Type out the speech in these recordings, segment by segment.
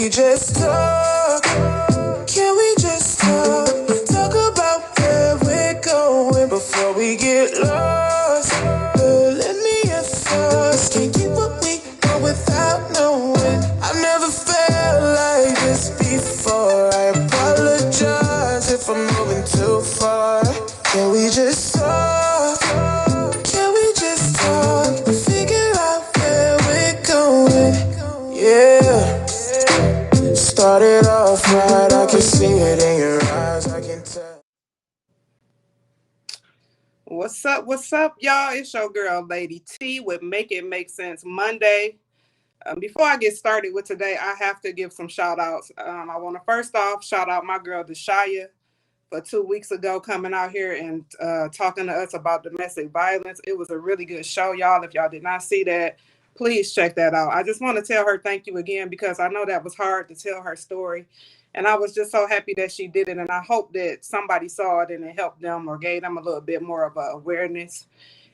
we just talk? Can we just talk? Talk about where we're going before we get lost. Let me your thoughts. Can't keep what we know without knowing. I've never felt like this before. I apologize if I'm moving too far. Can we just talk? Can we just talk? Figure out where we're going. Yeah. Started off right, I can see it in your eyes, I can tell. What's up, y'all? It's your girl, Lady T, with Make It Make Sense Monday. Before I get started with today, I have to give some shout outs. I want to first off shout out my girl, Deshaya, for 2 weeks ago coming out here and talking to us about domestic violence. It was a really good show, y'all. If y'all did not see that, please check that out. I just want to tell her thank you again because I know that was hard to tell her story. And I was just so happy that she did it. And I hope that somebody saw it and it helped them or gave them a little bit more of a awareness.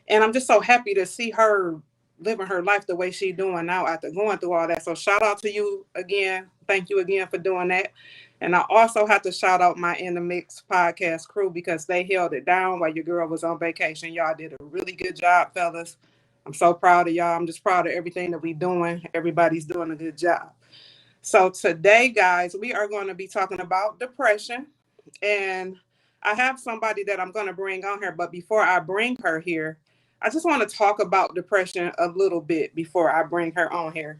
And I'm just so happy to see her living her life the way she's doing now after going through all that. So shout out to you again. Thank you again for doing that. And I also have to shout out my In the Mix podcast crew because they held it down while your girl was on vacation. Y'all did a really good job, fellas. I'm so proud of y'all. I'm just proud of everything that we're doing. Everybody's doing a good job. So today, guys, we are going to be talking about depression. And I have somebody that I'm going to bring on here. But before I bring her here, I just want to talk about depression a little bit before I bring her on here.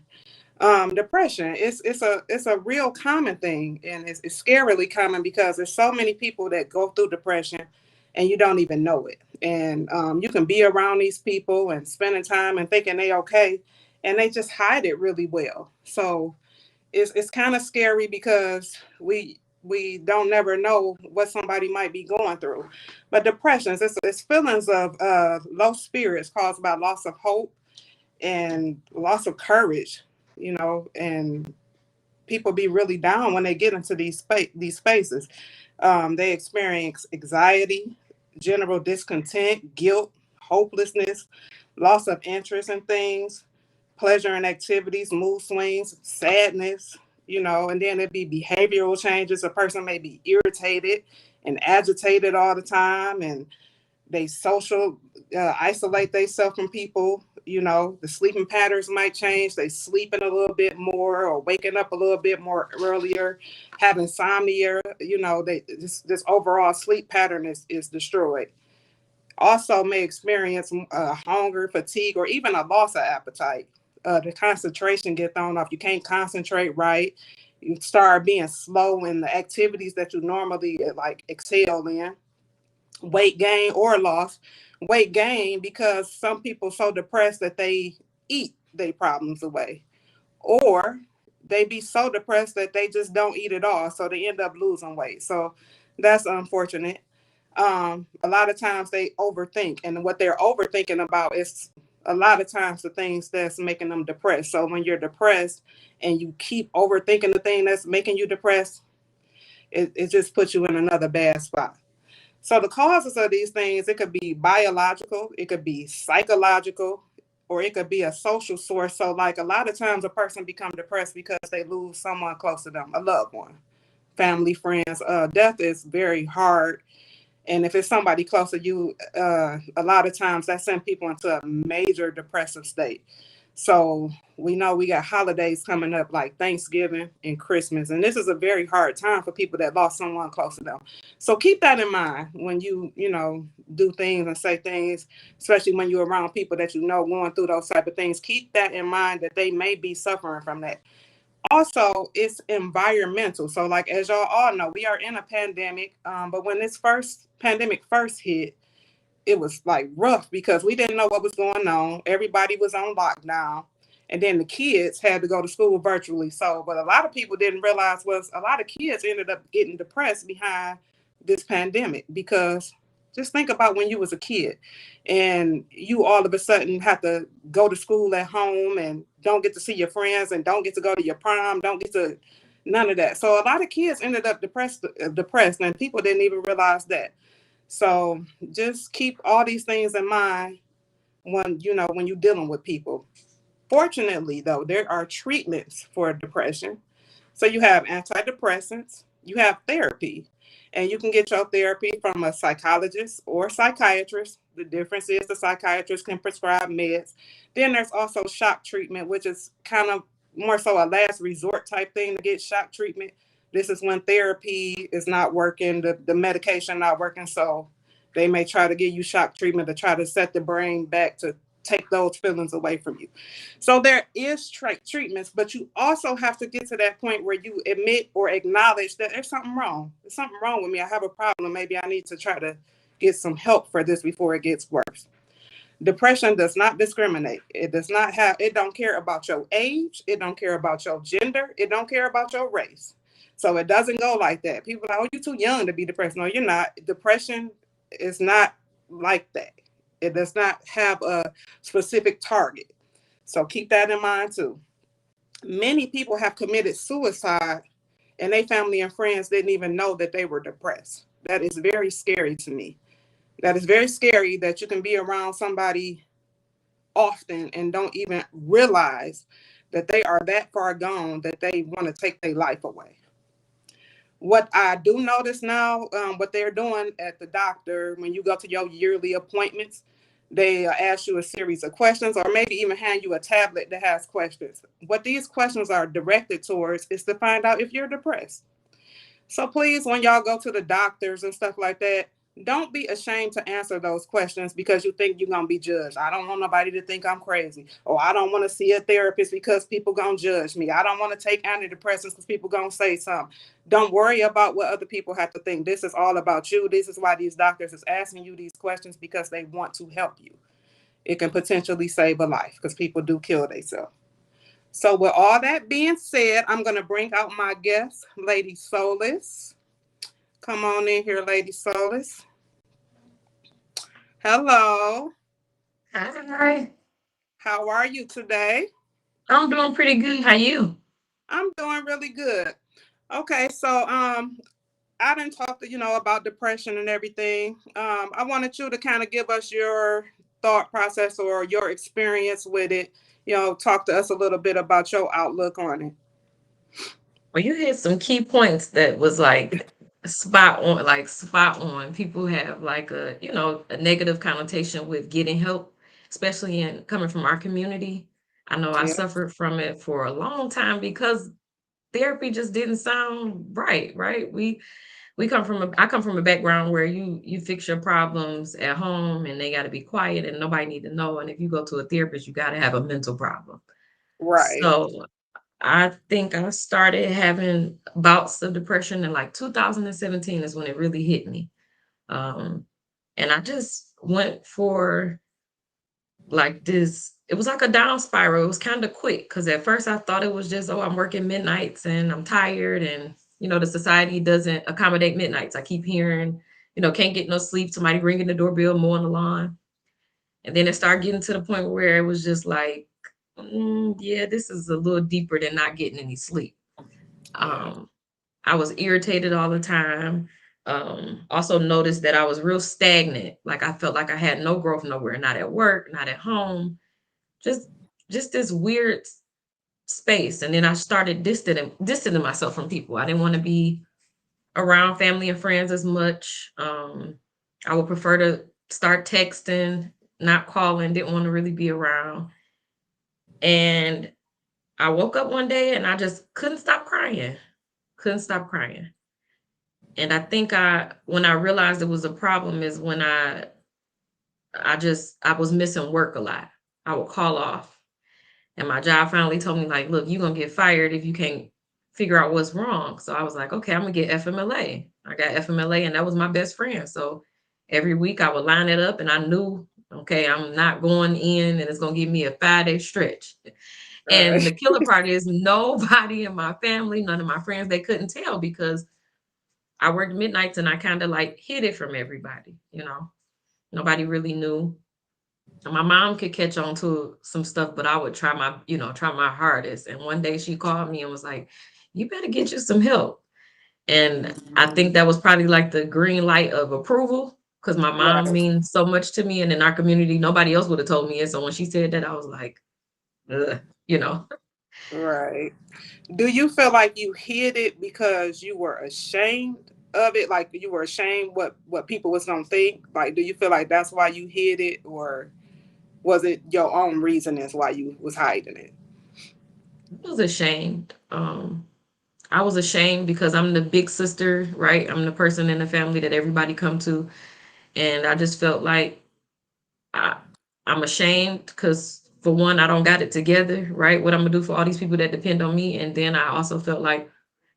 Depression, it's a real common thing, and it's scarily common because there's so many people that go through depression and you don't even know it. And you can be around these people and spending time and thinking they okay, and they just hide it really well. So it's kind of scary because we don't never know what somebody might be going through. But depression, it's feelings of low spirits caused by loss of hope and loss of courage, and people be really down when they get into these spaces. They experience anxiety, general discontent, guilt, hopelessness, loss of interest in things, pleasure in activities, mood swings, sadness, and then there'd be behavioral changes. A person may be irritated and agitated all the time, and they social isolate themselves from people. The sleeping patterns might change. They sleeping a little bit more or waking up a little bit more earlier, having insomnia. They this overall sleep pattern is destroyed. Also may experience hunger, fatigue, or even a loss of appetite. The concentration get thrown off. You can't concentrate right. You start being slow in the activities that you normally like excel in. Weight gain or loss. Weight gain because some people so depressed that they eat their problems away, or they be so depressed that they just don't eat at all, so they end up losing weight. So that's unfortunate. A lot of times they overthink, and what they're overthinking about is a lot of times the things that's making them depressed. So when you're depressed and you keep overthinking the thing that's making you depressed, it just puts you in another bad spot. So the causes of these things, it could be biological, it could be psychological, or it could be a social source. So like a lot of times a person become depressed because they lose someone close to them, a loved one, family, friends. Death is very hard. And if it's somebody close to you, a lot of times that sends people into a major depressive state. So we know we got holidays coming up like Thanksgiving and Christmas. And this is a very hard time for people that lost someone close to them. So keep that in mind when you do things and say things, especially when you're around people that going through those type of things. Keep that in mind that they may be suffering from that. Also, it's environmental. So like, as y'all all know, we are in a pandemic. But when this pandemic first hit, it was like rough because we didn't know what was going on. Everybody was on lockdown. And then the kids had to go to school virtually. So, but a lot of people didn't realize was a lot of kids ended up getting depressed behind this pandemic because just think about when you was a kid and you all of a sudden have to go to school at home and don't get to see your friends and don't get to go to your prom, don't get to none of that. So a lot of kids ended up depressed and people didn't even realize that. So just keep all these things in mind when when you're dealing with people. Fortunately, though, there are treatments for depression. So you have antidepressants, you have therapy, and you can get your therapy from a psychologist or psychiatrist. The difference is the psychiatrist can prescribe meds. Then there's also shock treatment, which is kind of more so a last resort type thing to get shock treatment. This is when therapy is not working, the medication not working, so they may try to give you shock treatment to try to set the brain back to take those feelings away from you. So there is treatments, but you also have to get to that point where you admit or acknowledge that there's something wrong. There's something wrong with me. I have a problem. Maybe I need to try to get some help for this before it gets worse. Depression does not discriminate. It does not have, it don't care about your age. It don't care about your gender. It don't care about your race. So it doesn't go like that. People are like, oh, you're too young to be depressed. No, you're not. Depression is not like that. It does not have a specific target. So keep that in mind too. Many people have committed suicide and their family and friends didn't even know that they were depressed. That is very scary to me. That is very scary that you can be around somebody often and don't even realize that they are that far gone that they want to take their life away. What I do notice now, what they're doing at the doctor when you go to your yearly appointments, they ask you a series of questions or maybe even hand you a tablet that has questions. What these questions are directed towards is to find out if you're depressed. So please, when y'all go to the doctors and stuff like that, don't be ashamed to answer those questions because you think you're going to be judged. I don't want nobody to think I'm crazy. Or I don't want to see a therapist because people going to judge me. I don't want to take antidepressants because people going to say something. Don't worry about what other people have to think. This is all about you. This is why these doctors is asking you these questions because they want to help you. It can potentially save a life because people do kill themselves. So with all that being said, I'm going to bring out my guest, Lady Solace. Come on in here, Lady Solace. Hello. Hi. How are you today? I'm doing pretty good. How you? I'm doing really good. Okay, so I didn't talk to about depression and everything. I wanted you to kind of give us your thought process or your experience with it. Talk to us a little bit about your outlook on it. Well, you hit some key points that was like spot on, like spot on. People have like a negative connotation with getting help, especially in coming from our community. I know I Yeah, suffered from it for a long time because therapy just didn't sound right, right? We come from a I come from a background where you fix your problems at home and they got to be quiet and nobody need to know. And if you go to a therapist, you got to have a mental problem. right, So I think I started having bouts of depression in like 2017 is when it really hit me. Um, and I just went for like this, it was like a down spiral. It was kind of quick because at first I thought it was just, oh, I'm working midnights and I'm tired. And, the society doesn't accommodate midnights. I keep hearing, can't get no sleep, somebody ringing the doorbell, mowing the lawn. And then it started getting to the point where it was just like, yeah, this is a little deeper than not getting any sleep. yeah, Um, I was irritated all the time. Also noticed that I was real stagnant. Like I felt like I had no growth nowhere, not at work, not at home, just just this weird space. And then I started distancing myself from people. I didn't want to be around family and friends as much. I would prefer to start texting, not calling, didn't want to really be around. And I woke up one day and I just couldn't stop crying. Couldn't stop crying. And I think when I realized it was a problem is when I was missing work a lot. I would call off. And my job finally told me, like, look, you're gonna get fired if you can't figure out what's wrong. So I was like, okay, I'm gonna get FMLA. I got FMLA, and that was my best friend. So every week I would line it up, and I knew, okay, I'm not going in, and it's gonna give me a 5-day stretch. And right, the killer part is nobody in my family, none of my friends, they couldn't tell because I worked midnights and I kind of like hid it from everybody. Nobody really knew. My mom could catch on to some stuff, but I would try my hardest. And one day she called me and was like, you better get you some help. And I think that was probably like the green light of approval because my mom right. means so much to me. And in our community, nobody else would have told me it. So when she said that, I was like, ugh, you know. Right. Do you feel like you hid it because you were ashamed of it? Like you were ashamed what people was gonna think? Like, do you feel like that's why you hid it, or was it your own reasonings why you was hiding it? I was ashamed. I was ashamed because I'm the big sister, right? I'm the person in the family that everybody come to, and I just felt like I, I'm ashamed because for one, I don't got it together, right? What I'm gonna do for all these people that depend on me, and then I also felt like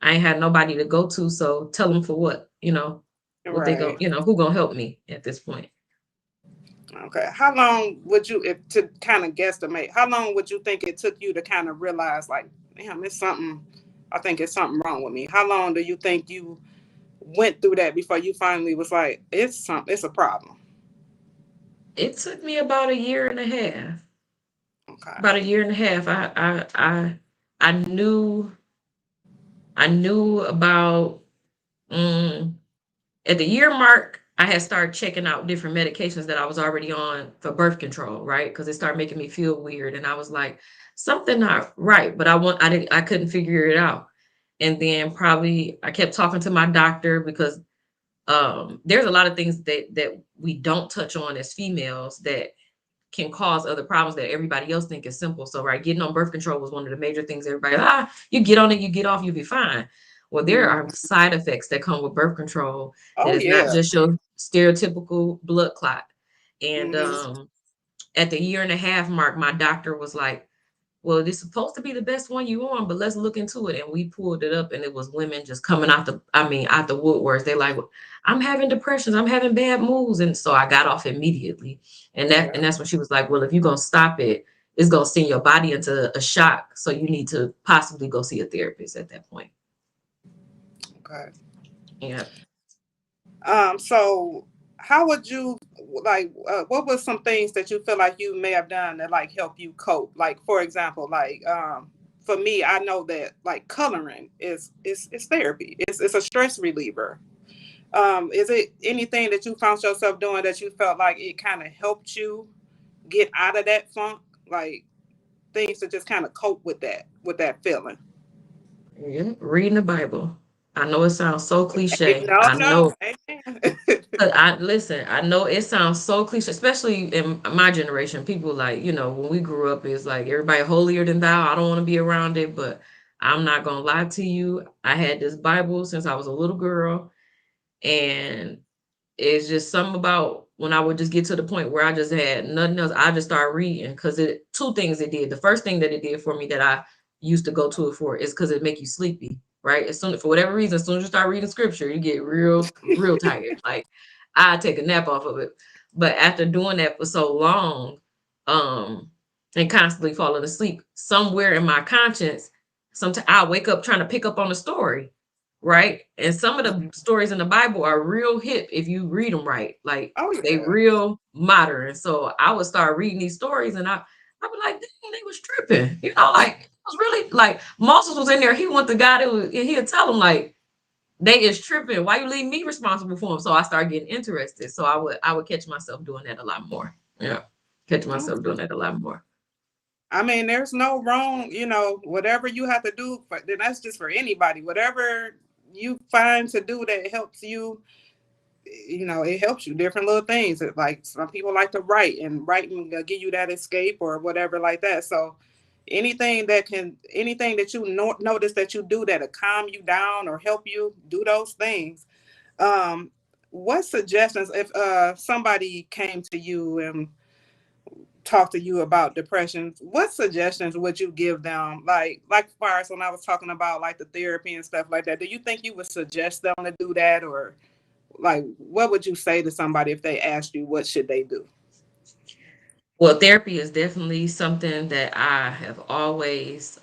I ain't had nobody to go to, so tell them for what, what they go, Right. who gonna help me at this point. Okay. How long would you, if to kind of guesstimate, how long would you think it took you to kind of realize, like, damn, it's something, I think it's something wrong with me? How long do you think you went through that before you finally was like, it's a problem? It took me about a year and a half. Okay. About a year and a half. I knew about. mm, at the year mark, I had started checking out different medications that I was already on for birth control, right? Because it started making me feel weird, and I was like, something not right. But I couldn't figure it out. And then probably I kept talking to my doctor because there's a lot of things that we don't touch on as females that can cause other problems that everybody else think is simple. So, right, getting on birth control was one of the major things everybody, you get on it, you get off, you'll be fine. Well, there Mm. are side effects that come with birth control that Oh is not yeah. just your stereotypical blood clot. And Hmm. at the year and a half mark, my doctor was like, well, it's supposed to be the best one you on, but let's look into it. And we pulled it up, and it was women just coming out the woodworks. They like, I'm having depressions, I'm having bad moods. And so I got off immediately. Yeah. And that's when she was like, well, if you're gonna stop it, it's gonna send your body into a shock. So you need to possibly go see a therapist at that point. Okay. Yeah. So how would you like? What were some things that you feel like you may have done that like help you cope? Like for example, like for me, I know that like coloring is therapy. It's a stress reliever. Is it anything that you found yourself doing that you felt like it kind of helped you get out of that funk? Like things to just kind of cope with that feeling. Yeah. Reading the Bible. I know it sounds so cliche. No, I no, know. amen. I listen, I know it sounds so cliche, especially in my generation. People like, when we grew up, it's like everybody holier than thou. I don't want to be around it, but I'm not gonna lie to you. I had this Bible since I was a little girl, and it's just something about when I would just get to the point where I just had nothing else. I just started reading because it two things it did. The first thing that it did for me that I used to go to it for is because it make you sleepy, right? As soon for whatever reason, as soon as you start reading scripture, you get real tired. Like I take a nap off of it. But after doing that for so long, um, and constantly falling asleep, somewhere in my conscience, sometimes I wake up trying to pick up on the story, right? And some of the stories in the Bible are real hip if you read them right. Like Oh they yeah. real modern. So I would start reading these stories and I'd be like, dang, they was tripping. Like it was really like Moses was in there. He went to God and he'd tell him like they is tripping. Why you leave me responsible for them? So I started getting interested. So I would catch myself doing that a lot more. Yeah. Catch myself doing that a lot more. I mean, there's no wrong, whatever you have to do, but then that's just for anybody. Whatever you find to do that helps you, it helps you. Different little things. Like some people like to write, and writing give you that escape or whatever like that. So anything that you notice that you do that'll calm you down or help you do those things. Um, what suggestions if somebody came to you and talk to you about depression, what suggestions would you give them? Like far as when I was talking about like the therapy and stuff like that, do you think you would suggest them to do that, or like what would you say to somebody if they asked you what should they do? Well, therapy is definitely something that I have always,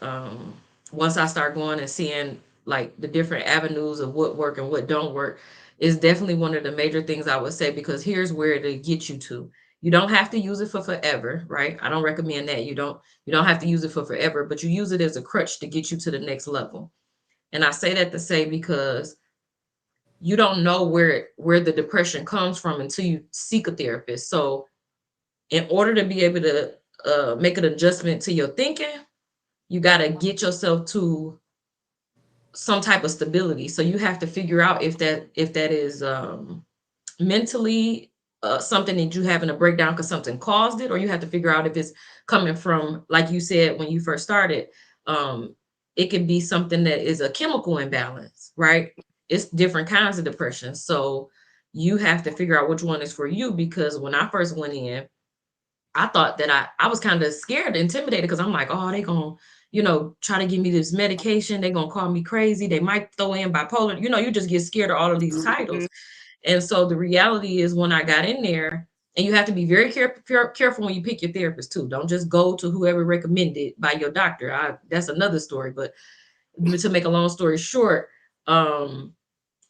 once I start going and seeing like the different avenues of what work and what don't work, is definitely one of the major things I would say because here's where to get you to. You don't have to use it for forever, right? I don't recommend that. You don't have to use it for forever, but you use it as a crutch to get you to the next level. And I say that to say because you don't know where the depression comes from until you seek a therapist. So in order to be able to make an adjustment to your thinking, you got to get yourself to some type of stability. So you have to figure out if that is mentally something that you having a breakdown because something caused it, or you have to figure out if it's coming from, like you said when you first started, um, it could be something that is a chemical imbalance, right? It's different kinds of depression. So you have to figure out which one is for you, because when I first went in, I thought that I was kind of scared, intimidated, because I'm like, oh, they gonna, try to give me this medication. They gonna call me crazy. They might throw in bipolar. You just get scared of all of these Mhm. titles. And so the reality is, when I got in there, and you have to be very careful when you pick your therapist too. Don't just go to whoever recommended by your doctor. That's another story. But to make a long story short, um,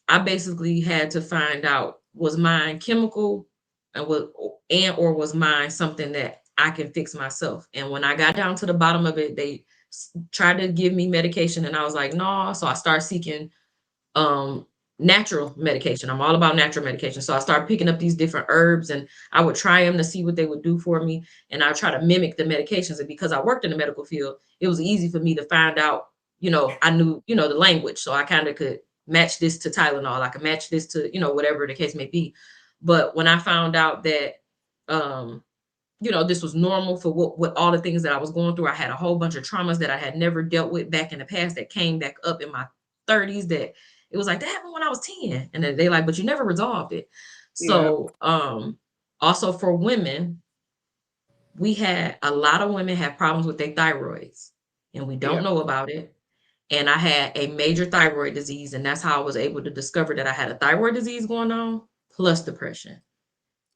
I basically had to find out, was mine chemical, or was mine something that I can fix myself. And when I got down to the bottom of it, they tried to give me medication, and I was like, no. So I started seeking um natural medication. I'm all about natural medication. So I started picking up these different herbs, and I would try them to see what they would do for me. And I try to mimic the medications. And because I worked in the medical field, it was easy for me to find out, I knew, the language. So I kind of could match this to Tylenol. I could match this to, whatever the case may be. But when I found out that um this was normal for what all the things that I was going through. I had a whole bunch of traumas that I had never dealt with back in the past that came back up in my 30s, that it was like, that happened when I was 10. And then they like, but you never resolved it. Yeah. So also for women, we had a lot of women have problems with their thyroids, and we don't Yeah. know about it. And I had a major thyroid disease, and that's how I was able to discover that I had a thyroid disease going on plus depression.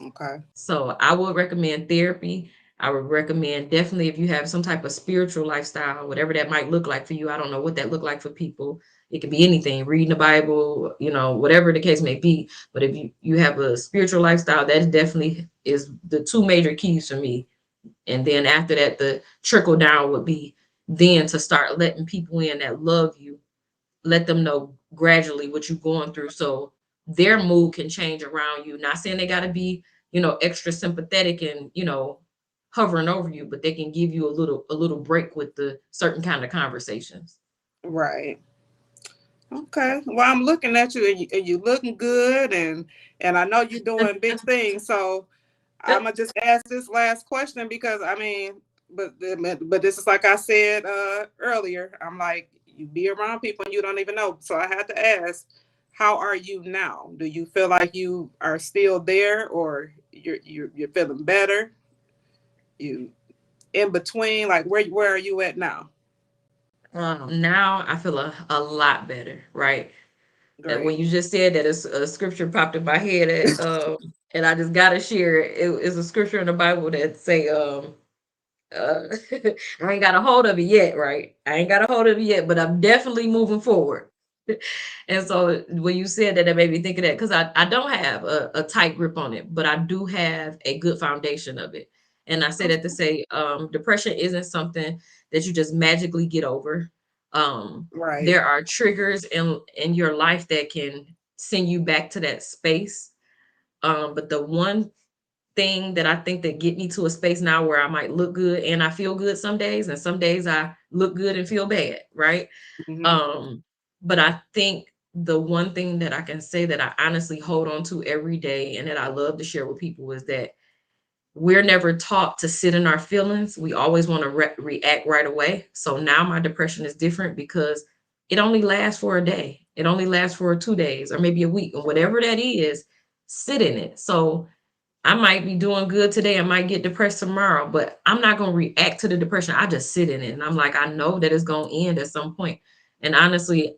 Okay. So I would recommend therapy. I would recommend, definitely, if you have some type of spiritual lifestyle, whatever that might look like for you. I don't know what that look like for people. It could be anything, reading the Bible, whatever the case may be. But if you have a spiritual lifestyle, that definitely is the two major keys for me. And then after that, the trickle down would be then to start letting people in that love you, let them know gradually what you're going through, so their mood can change around you. Not saying they got to be, extra sympathetic and, hovering over you, but they can give you a little break with the certain kind of conversations. Right. Okay. Well, I'm looking at you, and you looking good, and I know you're doing big things. So I'm gonna just ask this last question because I mean, but this is like I said earlier. I'm like, you be around people and you don't even know. So I had to ask, how are you now? Do you feel like you are still there, or you're feeling better? You in between? Like where are you at now? Now I feel a lot better, right? And when Great. you just said that, a scripture popped in my head, and I just gotta share it. It's a scripture in the Bible that say, Uh, I ain't got a hold of it yet, right? I ain't got a hold of it yet, but I'm definitely moving forward. And so when you said that, that made me think of that, because I don't have a tight grip on it, but I do have a good foundation of it. And I say that to say, depression isn't something that you just magically get over. Right. There are triggers in your life that can send you back to that space. But the one thing that I think that get me to a space now where I might look good and I feel good some days, and some days I look good and feel bad, right? Hmm. Um, but I think the one thing that I can say that I honestly hold on to every day and that I love to share with people is that we're never taught to sit in our feelings. We always want to react right away. So now my depression is different because it only lasts for a day. It only lasts for 2 days or maybe a week, or whatever that is. Sit in it. So I might be doing good today. I might get depressed tomorrow, but I'm not going to react to the depression. I just sit in it. And I'm like, I know that it's going to end at some point. And honestly,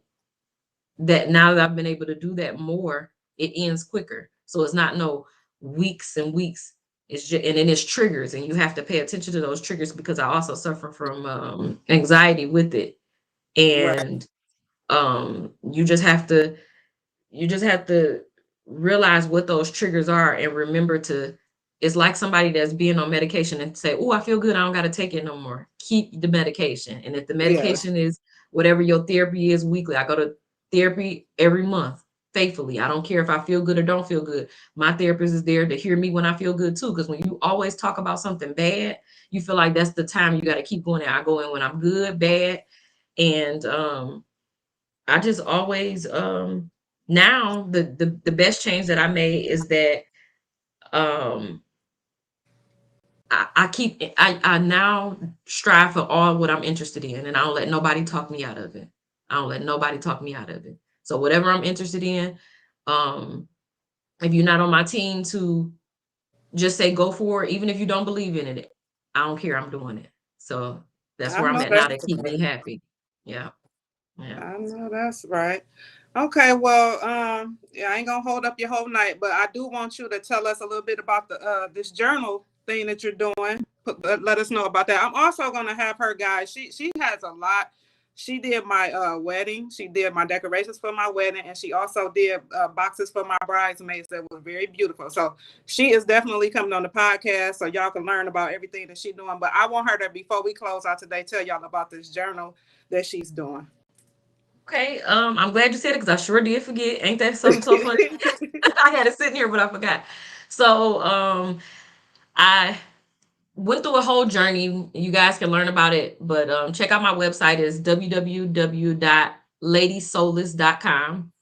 that now that I've been able to do that more, it ends quicker. So it's not no weeks and weeks. It's just, and then it's triggers, and you have to pay attention to those triggers, because I also suffer from anxiety with it. Right. And you just have to realize what those triggers are and remember to, it's like somebody that's being on medication and say, oh, I feel good, I don't got to take it no more. Keep the medication. And if the Yeah. medication is whatever your therapy is weekly, I go to therapy every month. faithfully. I don't care if I feel good or don't feel good. My therapist is there to hear me when I feel good too. Because when you always talk about something bad, you feel like that's the time you got to keep going there. I go in when I'm good, bad, and I just always now the best change that I made is that um I now strive for all what I'm interested in, and I don't let nobody talk me out of it. I don't let nobody talk me out of it. So whatever I'm interested in, um, if you're not on my team to just say go for it, even if you don't believe in it, I don't care. I'm doing it. So that's I where I'm know at now. That that's keep right. me happy. Yeah, yeah. I know that's right. Okay, well, yeah, I ain't gonna hold up your whole night, but I do want you to tell us a little bit about the this journal thing that you're doing. Let us know about that. I'm also gonna have her guys. She has a lot. She did my wedding. She did my decorations for my wedding, and she also did boxes for my bridesmaids that were very beautiful. So she is definitely coming on the podcast, so y'all can learn about everything that she's doing. But I want her to, before we close out today, tell y'all about this journal that she's doing. Okay. I'm glad you said it because I sure did forget. Ain't that something so funny? I had it sitting here, but I forgot. So I went through a whole journey. You guys can learn about it, but check out my website is www.ladysolace.com.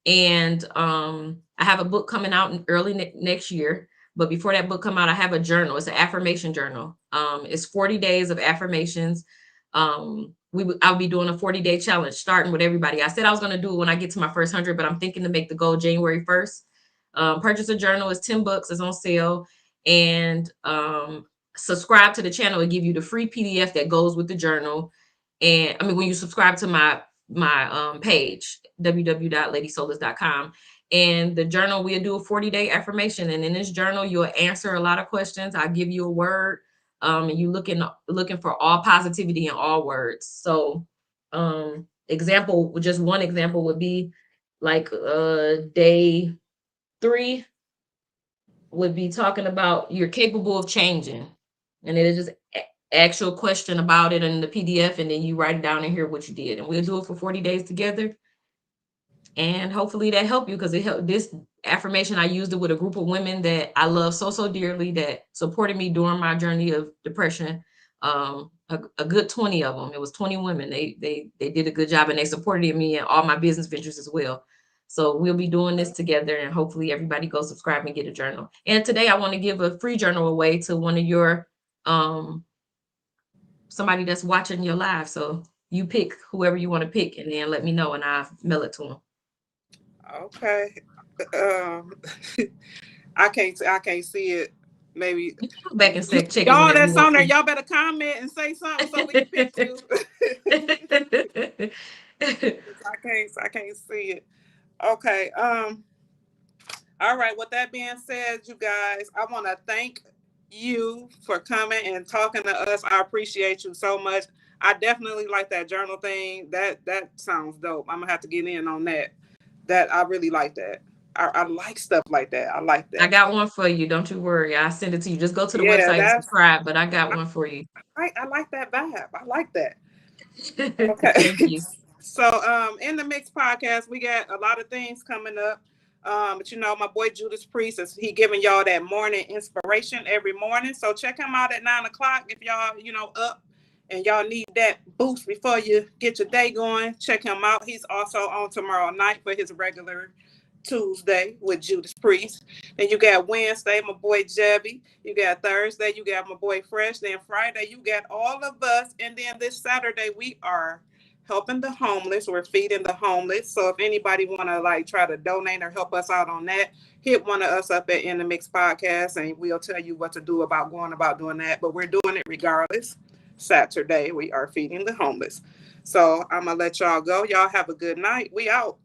And I have a book coming out in early next year. But before that book come out, I have a journal. It's an affirmation journal. It's 40 days of affirmations. I'll be doing a 40-day challenge starting with everybody. I said I was going to do it when I get to my first 100, but I'm thinking to make the goal January 1st. Purchase a journal. It's $10. It's on sale. And subscribe to the channel and give you the free PDF that goes with the journal. And I mean, when you subscribe to my page, www.ladysolace.com. And the journal, we'll do a 40-day affirmation. And in this journal, you'll answer a lot of questions. I'll give you a word. And you looking for all positivity in all words. So just one example would be like day 3 would be talking about you're capable of changing. And it is just actual question about it in the PDF, and then you write it down and hear what you did. And we'll do it for 40 days together. And hopefully that helped you because it helped. This affirmation, I used it with a group of women that I love so dearly that supported me during my journey of depression. A good 20 of them. It was 20 women. They did a good job, and they supported me in all my business ventures as well. So we'll be doing this together, and hopefully everybody go subscribe and get a journal. And today I want to give a free journal away to one of your somebody that's watching your live. So you pick whoever you want to pick, and then let me know, and I'll mail it to them. Okay. Um, I can't see it. Maybe Go back and check it y'all whenever you that's want on there, y'all better comment and say something so we can pick you. to. I can't see it. Okay. All right. With that being said, you guys, I want to thank you for coming and talking to us. I appreciate you so much. I definitely like that journal thing. That sounds dope. I'm gonna have to get in on that. That I really like that. I like stuff like that. I like I that. got one for you. Don't you worry. I'll send it to you. Just go to the Yeah, website and subscribe, but I got one for you. I like that vibe. I like that. Thank Okay. you. So in the Mix podcast, we got a lot of things coming up. But you know, my boy Judas Priest is he giving y'all that morning inspiration every morning. So check him out at 9 o'clock if y'all, up and y'all need that boost before you get your day going. Check him out. He's also on tomorrow night for his regular Tuesday with Judas Priest. Then you got Wednesday, my boy Jebby. You got Thursday, you got my boy Fresh. Then Friday, you got all of us. And then this Saturday, we are helping the homeless. We're feeding the homeless. So if anybody want to like try to donate or help us out on that, hit one of us up at In the Mix Podcast and we'll tell you what to do about going about doing that. But we're doing it regardless. Saturday, we are feeding the homeless. So I'm going to let y'all go. Y'all have a good night. We out.